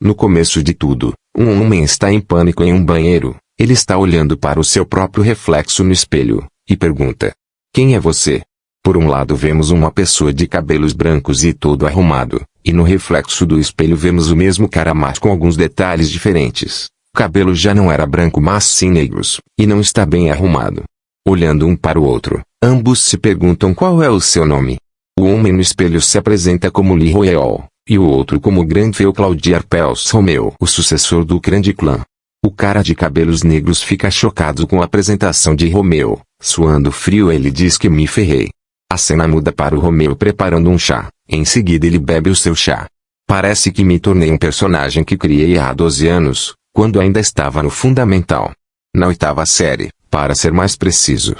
No começo de tudo, um homem está em pânico em um banheiro. Ele está olhando para o seu próprio reflexo no espelho, e pergunta: quem é você? Por um lado vemos uma pessoa de cabelos brancos e todo arrumado, e no reflexo do espelho vemos o mesmo cara mas com alguns detalhes diferentes. O cabelo já não era branco mas sim negros, e não está bem arrumado. Olhando um para o outro, ambos se perguntam qual é o seu nome. O homem no espelho se apresenta como Lee Royal, e o outro como Granville Claudier Pels Romeu, o sucessor do grande clã. O cara de cabelos negros fica chocado com a apresentação de Romeu. Suando frio ele diz que me ferrei. A cena muda para o Romeu preparando um chá. Em seguida ele bebe o seu chá. Parece que me tornei um personagem que criei há 12 anos, quando ainda estava no fundamental. Na 8ª série, para ser mais preciso.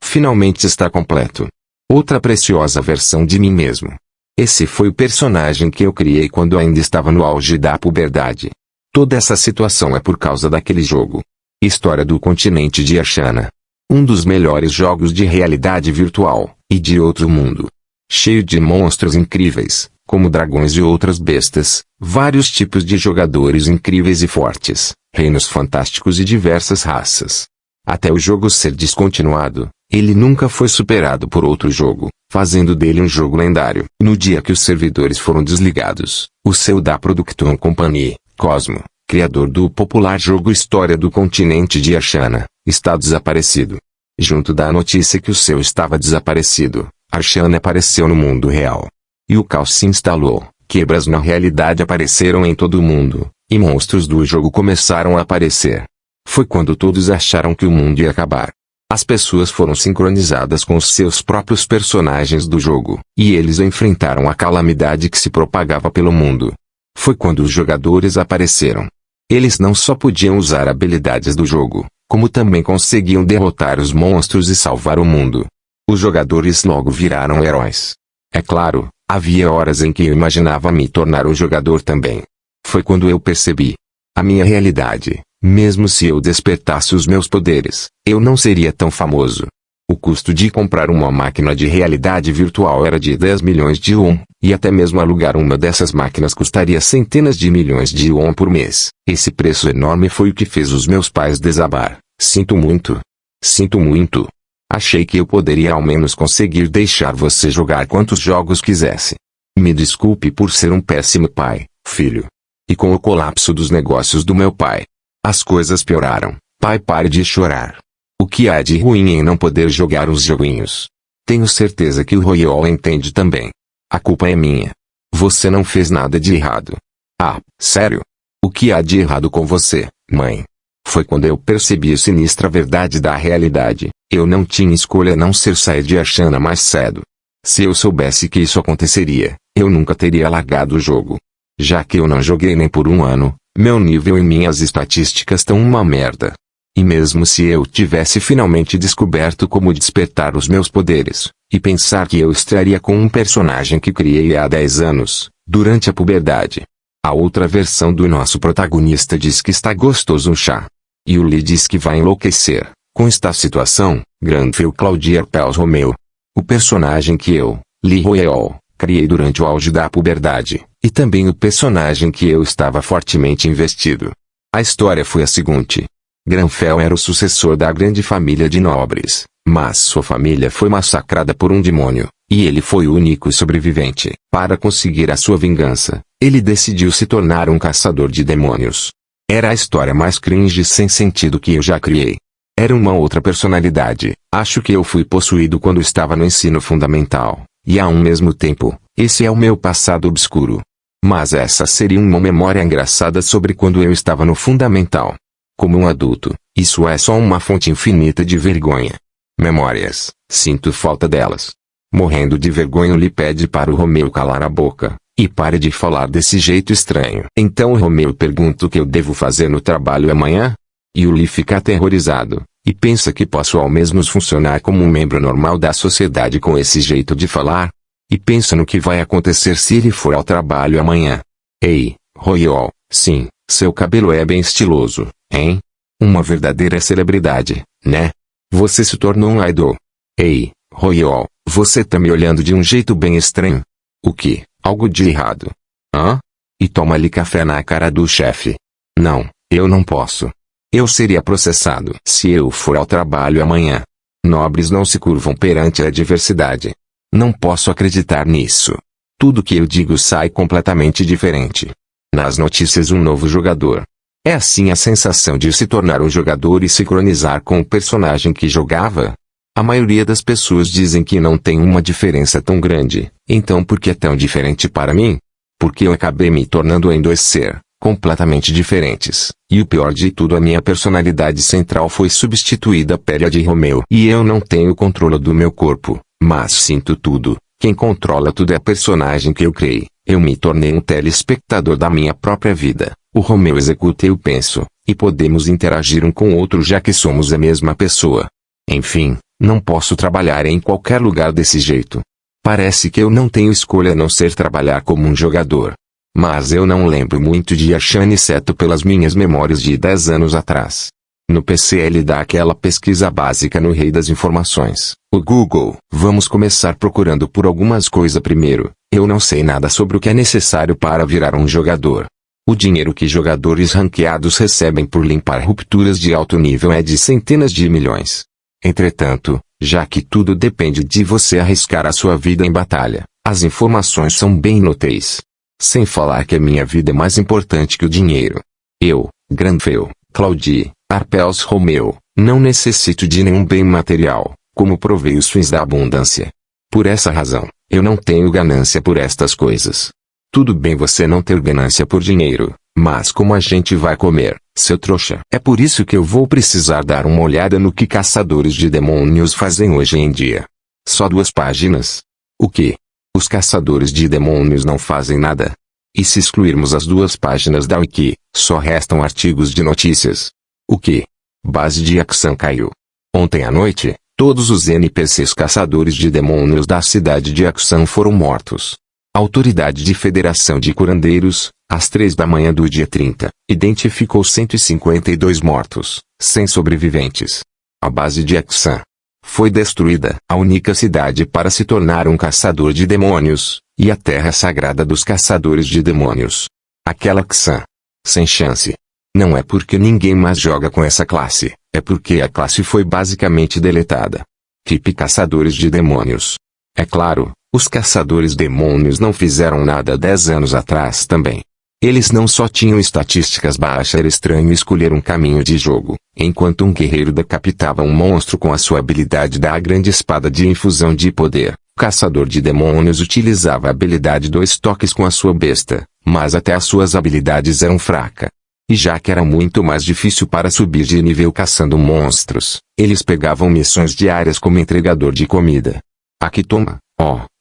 Finalmente está completo. Outra preciosa versão de mim mesmo. Esse foi o personagem que eu criei quando ainda estava no auge da puberdade. Toda essa situação é por causa daquele jogo. História do continente de Ashana. Um dos melhores jogos de realidade virtual, e de outro mundo. Cheio de monstros incríveis, como dragões e outras bestas, vários tipos de jogadores incríveis e fortes, reinos fantásticos e diversas raças. Até o jogo ser descontinuado, ele nunca foi superado por outro jogo, fazendo dele um jogo lendário. No dia que os servidores foram desligados, o CEO da Production Company, Cosmo, criador do popular jogo História do Continente de Ashana, está desaparecido. Junto da notícia que o CEO estava desaparecido, Ashana apareceu no mundo real. E o caos se instalou, quebras na realidade apareceram em todo o mundo, e monstros do jogo começaram a aparecer. Foi quando todos acharam que o mundo ia acabar. As pessoas foram sincronizadas com os seus próprios personagens do jogo, e eles enfrentaram a calamidade que se propagava pelo mundo. Foi quando os jogadores apareceram. Eles não só podiam usar habilidades do jogo, como também conseguiam derrotar os monstros e salvar o mundo. Os jogadores logo viraram heróis. É claro, havia horas em que eu imaginava me tornar um jogador também. Foi quando eu percebi a minha realidade. Mesmo se eu despertasse os meus poderes, eu não seria tão famoso. O custo de comprar uma máquina de realidade virtual era de 10 milhões de won, e até mesmo alugar uma dessas máquinas custaria centenas de milhões de won por mês. Esse preço enorme foi o que fez os meus pais desabar. Sinto muito. Sinto muito. Achei que eu poderia ao menos conseguir deixar você jogar quantos jogos quisesse. Me desculpe por ser um péssimo pai, filho. E com o colapso dos negócios do meu pai, as coisas pioraram. Pai, pare de chorar. O que há de ruim em não poder jogar os joguinhos? Tenho certeza que o Royal entende também. A culpa é minha. Você não fez nada de errado. Ah, sério? O que há de errado com você, mãe? Foi quando eu percebi a sinistra verdade da realidade. Eu não tinha escolha a não ser sair de Ashana mais cedo. Se eu soubesse que isso aconteceria, eu nunca teria largado o jogo. Já que eu não joguei nem por um ano, meu nível e minhas estatísticas estão uma merda. E mesmo se eu tivesse finalmente descoberto como despertar os meus poderes, e pensar que eu estaria com um personagem que criei há 10 anos, durante a puberdade. A outra versão do nosso protagonista diz que está gostoso um chá. E o Lee diz que vai enlouquecer, com esta situação, Granville Claudier Pels Romeu. O personagem que eu, Lee Royal, criei durante o auge da puberdade, e também o personagem que eu estava fortemente investido. A história foi a seguinte. Granville era o sucessor da grande família de nobres, mas sua família foi massacrada por um demônio, e ele foi o único sobrevivente. Para conseguir a sua vingança, ele decidiu se tornar um caçador de demônios. Era a história mais cringe sem sentido que eu já criei. Era uma outra personalidade. Acho que eu fui possuído quando estava no ensino fundamental, e ao mesmo tempo, esse é o meu passado obscuro. Mas essa seria uma memória engraçada sobre quando eu estava no fundamental. Como um adulto, isso é só uma fonte infinita de vergonha. Memórias, sinto falta delas. Morrendo de vergonha, Lee pede para o Romeu calar a boca, e pare de falar desse jeito estranho. Então o Romeu pergunta o que eu devo fazer no trabalho amanhã? E o Lee fica aterrorizado, e pensa que posso ao menos funcionar como um membro normal da sociedade com esse jeito de falar? E pensa no que vai acontecer se ele for ao trabalho amanhã. Ei, Royal, Sim, seu cabelo é bem estiloso, hein? Uma verdadeira celebridade, né? Você se tornou um idol. Ei, Royal, você tá me olhando de um jeito bem estranho. O que? Algo de errado? Hã? E toma ali café na cara do chefe. Não, eu não posso. Eu seria processado se eu for ao trabalho amanhã. Nobres não se curvam perante a adversidade. Não posso acreditar nisso. Tudo que eu digo sai completamente diferente. Nas notícias, um novo jogador. É assim a sensação de se tornar um jogador e sincronizar com o personagem que jogava? A maioria das pessoas dizem que não tem uma diferença tão grande. Então por que é tão diferente para mim? Porque eu acabei me tornando em dois completamente diferentes. E o pior de tudo, a minha personalidade central foi substituída pela de Romeu. E eu não tenho controle do meu corpo, mas sinto tudo. Quem controla tudo é a personagem que eu criei. Eu me tornei um telespectador da minha própria vida. O Romeu executa e eu penso, e podemos interagir um com o outro já que somos a mesma pessoa. Enfim, não posso trabalhar em qualquer lugar desse jeito. Parece que eu não tenho escolha a não ser trabalhar como um jogador. Mas eu não lembro muito de Ashane exceto pelas minhas memórias de 10 anos atrás. No PC ele dá aquela pesquisa básica no rei das informações, o Google. Vamos começar procurando por algumas coisas primeiro. Eu não sei nada sobre o que é necessário para virar um jogador. O dinheiro que jogadores ranqueados recebem por limpar rupturas de alto nível é de centenas de milhões. Entretanto, já que tudo depende de você arriscar a sua vida em batalha, as informações são bem inúteis. Sem falar que a minha vida é mais importante que o dinheiro. Eu, Granville, Claudie, Arpels Romeu, não necessito de nenhum bem material, como provei os fins da abundância. Por essa razão, eu não tenho ganância por estas coisas. Tudo bem você não ter ganância por dinheiro, mas como a gente vai comer, seu trouxa? É por isso que eu vou precisar dar uma olhada no que caçadores de demônios fazem hoje em dia. Só 2 páginas? O quê? Os caçadores de demônios não fazem nada? E se excluirmos as 2 páginas da Wiki, só restam artigos de notícias. O quê? Base de Axan caiu. Ontem à noite, todos os NPCs caçadores de demônios da cidade de Axan foram mortos. A Autoridade de Federação de Curandeiros, às 3 da manhã do dia 30, identificou 152 mortos, sem sobreviventes. A base de Axan foi destruída, a única cidade para se tornar um caçador de demônios, e a terra sagrada dos caçadores de demônios. Aquela Axan. Sem chance. Não é porque ninguém mais joga com essa classe, é porque a classe foi basicamente deletada. Tipo caçadores de demônios. É claro, os caçadores demônios não fizeram nada 10 anos atrás também. Eles não só tinham estatísticas baixas, era estranho escolher um caminho de jogo, enquanto um guerreiro decapitava um monstro com a sua habilidade da grande espada de infusão de poder. O caçador de demônios utilizava a habilidade 2 toques com a sua besta, mas até as suas habilidades eram fracas. E já que era muito mais difícil para subir de nível caçando monstros, eles pegavam missões diárias como entregador de comida. Aqui toma,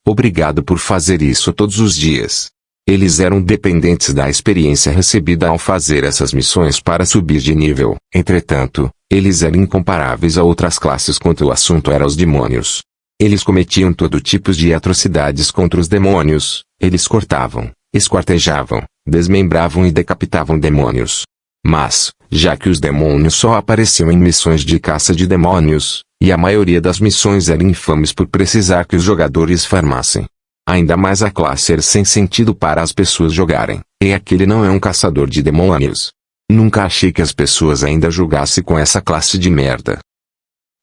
obrigado por fazer isso todos os dias. Eles eram dependentes da experiência recebida ao fazer essas missões para subir de nível. Entretanto, eles eram incomparáveis a outras classes quando o assunto era os demônios. Eles cometiam todo tipo de atrocidades contra os demônios. Eles cortavam, esquartejavam, desmembravam e decapitavam demônios. Mas, já que os demônios só apareciam em missões de caça de demônios, e a maioria das missões eram infames por precisar que os jogadores farmassem. Ainda mais a classe era sem sentido para as pessoas jogarem, e aquele não é um caçador de demônios. Nunca achei que as pessoas ainda jogassem com essa classe de merda.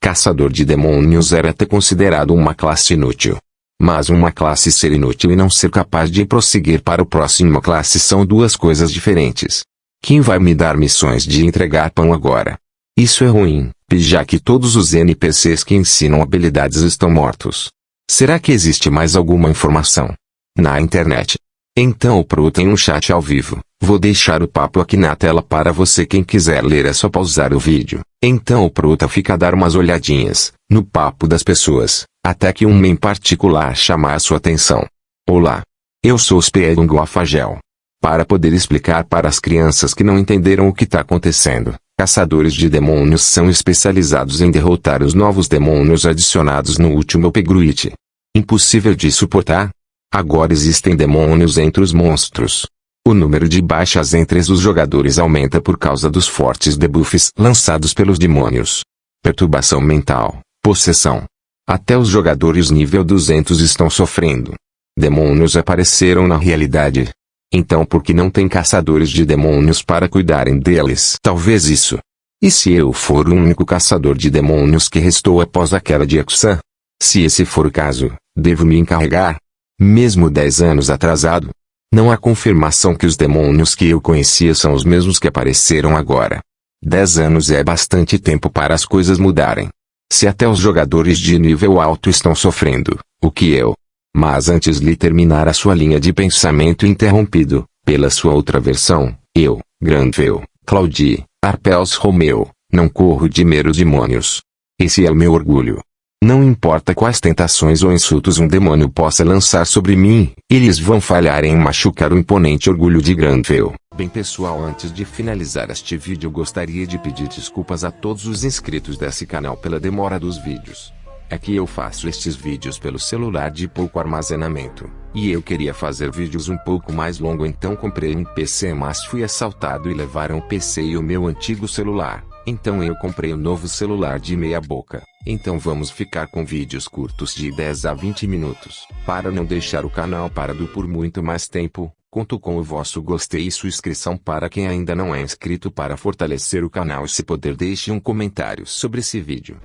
Caçador de demônios era até considerado uma classe inútil. Mas uma classe ser inútil e não ser capaz de prosseguir para o próximo classe são 2 coisas diferentes. Quem vai me dar missões de entregar pão agora? Isso é ruim, já que todos os NPCs que ensinam habilidades estão mortos. Será que existe mais alguma informação na internet? Então o Pro tem um chat ao vivo. Vou deixar o papo aqui na tela para você. Quem quiser ler é só pausar o vídeo. Então o Prota fica a dar umas olhadinhas no papo das pessoas, até que um em particular chamar a sua atenção. Olá. Eu sou o Speedung Afagel. Para poder explicar para as crianças que não entenderam o que está acontecendo, caçadores de demônios são especializados em derrotar os novos demônios adicionados no último upgrade. Impossível de suportar? Agora existem demônios entre os monstros. O número de baixas entre os jogadores aumenta por causa dos fortes debuffs lançados pelos demônios. Perturbação mental, possessão. Até os jogadores nível 200 estão sofrendo. Demônios apareceram na realidade. Então por que não tem caçadores de demônios para cuidarem deles? Talvez isso. E se eu for o único caçador de demônios que restou após a queda de Akusan? Se esse for o caso, devo me encarregar? Mesmo 10 anos atrasado? Não há confirmação que os demônios que eu conhecia são os mesmos que apareceram agora. 10 anos é bastante tempo para as coisas mudarem. Se até os jogadores de nível alto estão sofrendo, o que eu? Mas antes de terminar a sua linha de pensamento interrompido, pela sua outra versão, eu, Granville, Claudie, Arpels Romeu, não corro de meros demônios. Esse é o meu orgulho. Não importa quais tentações ou insultos um demônio possa lançar sobre mim, eles vão falhar em machucar o imponente orgulho de Granville. Bem pessoal, antes de finalizar este vídeo gostaria de pedir desculpas a todos os inscritos desse canal pela demora dos vídeos. É que eu faço estes vídeos pelo celular de pouco armazenamento, e eu queria fazer vídeos um pouco mais longo, então comprei um PC, mas fui assaltado e levaram o PC e o meu antigo celular. Então eu comprei um novo celular de meia boca. Então vamos ficar com vídeos curtos de 10 a 20 minutos. Para não deixar o canal parado por muito mais tempo, conto com o vosso gostei e sua inscrição para quem ainda não é inscrito para fortalecer o canal e se puder deixe um comentário sobre esse vídeo.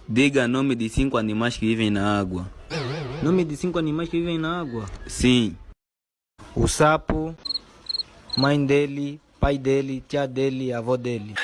Diga nome de 5 animais que vivem na água. Nome de 5 animais que vivem na água? Sim. O sapo, mãe dele, pai dele, tia dele, avó dele.